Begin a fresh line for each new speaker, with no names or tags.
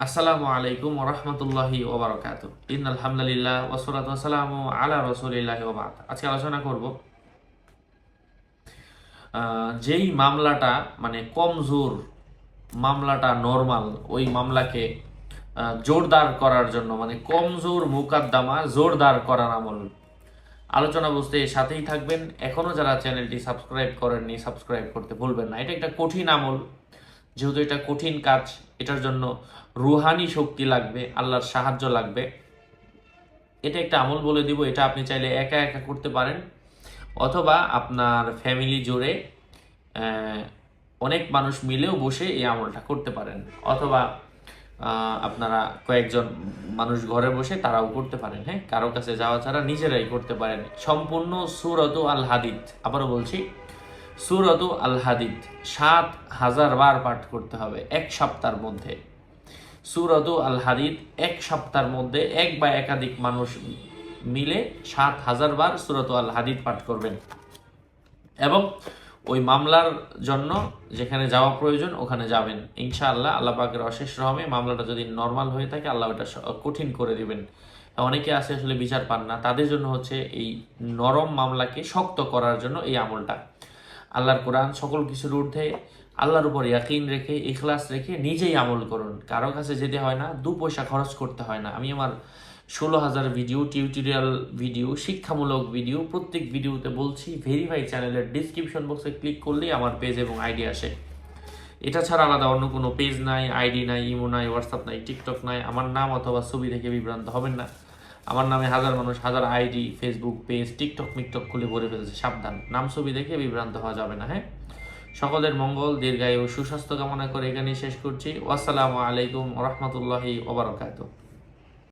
আসসালামু আলাইকুম ওয়া রাহমাতুল্লাহি ওয়া বারাকাতুহু। ইন্নাল হামদুলিল্লাহ ওয়াসসালাতু ওয়াসসালামু আলা রাসূলিল্লাহি ওয়া বা'দ। আজকে আলোচনা করব যেই মামলাটা মানে কমজোর, মামলাটা নরমাল, ওই মামলাকে জোরদার করার জন্য মানে কমজোর মুকাদ্দামা জোরদার করার আমল। আলোচনা বুঝতে সাথেই থাকবেন। এখনো যারা চ্যানেলটি সাবস্ক্রাইব করেননি সাবস্ক্রাইব করতে ভুলবেন না। এটা একটা কঠিন আমল, যেহেতু এটা কঠিন কাজ, এটার জন্য রুহানি শক্তি লাগবে, আল্লাহর সাহায্য লাগবে। এটা একটা আমল বলে দিব, এটা আপনি চাইলে একা একা করতে পারেন, অথবা আপনার ফ্যামিলি জুড়ে অনেক মানুষ মিলেও বসে এই আমলটা করতে পারেন, অথবা আপনারা কয়েকজন মানুষ ঘরে বসে তারাও করতে পারেন। হ্যাঁ, কারো কাছে যাওয়া ছাড়া নিজেরাই করতে পারেন। সম্পূর্ণ সূরাত আল হাদিদ, আবারও বলছি, সূরাত আল হাদিদ ৭,০০০ বার পাঠ করতে হবে এক সপ্তাহের মধ্যে। সূরাত আল হাদিদ এক সপ্তাহের মধ্যে এক বা একাধিক মানুষ মিলে ৭,০০০ বার সূরাত আল হাদিদ পাঠ করবেন, এবং ওই মামলার জন্য যেখানে যাওয়া প্রয়োজন ওখানে যাবেন। ইনশাআল্লাহ আল্লাহ পাকের অশেষ রহমে মামলাটা যদি নর্মাল হয়ে থাকে আল্লাহ ওটা কঠিন করে দিবেন। অনেকে আছে আসলে বিচার পান না, তাদের জন্য হচ্ছে এই নরম মামলাকে শক্ত করার জন্য এই আমলটা। আল্লাহর কোরআন সকল কিছুর ঊর্ধ্বে, আল্লাহর উপর ইয়াকিন রেখে ইখলাস রেখে নিজেই আমল করুন। কারো কাছে যেতে হয় না, 2 পয়সা খরচ করতে হয় না। আমি আমার 16,000 ভিডিও, টিউটোরিয়াল ভিডিও, শিক্ষামূলক ভিডিও, প্রত্যেক ভিডিওতে বলছি ভেরিফাই চ্যানেলের ডিসক্রিপশন বক্সে ক্লিক করলেই আমার পেজ এবং আইডি আসে। এটা ছাড়া আলাদা অন্য কোনো পেজ নাই, আইডি নাই, ইমো নাই, হোয়াটসঅ্যাপ নাই, টিকটক নাই। আমার নাম অথবা ছবি দেখে বিভ্রান্ত হবেন না। আমার নামে হাজার মানুষ হাজার আইডি, ফেসবুক পেজ, টিকটক মিকটক খুলে ভরে ফেলেছে। সাবধান, নাম ছবি দেখে বিভ্রান্ত হওয়া যাবে না। হ্যাঁ, সকলের মঙ্গল, দীর্ঘায়ু, সুস্বাস্থ্য কামনা করে এখানেই শেষ করছি। ওয়াসসালামু আলাইকুম ওয়া রাহমাতুল্লাহি ওয়া বারাকাতুহু।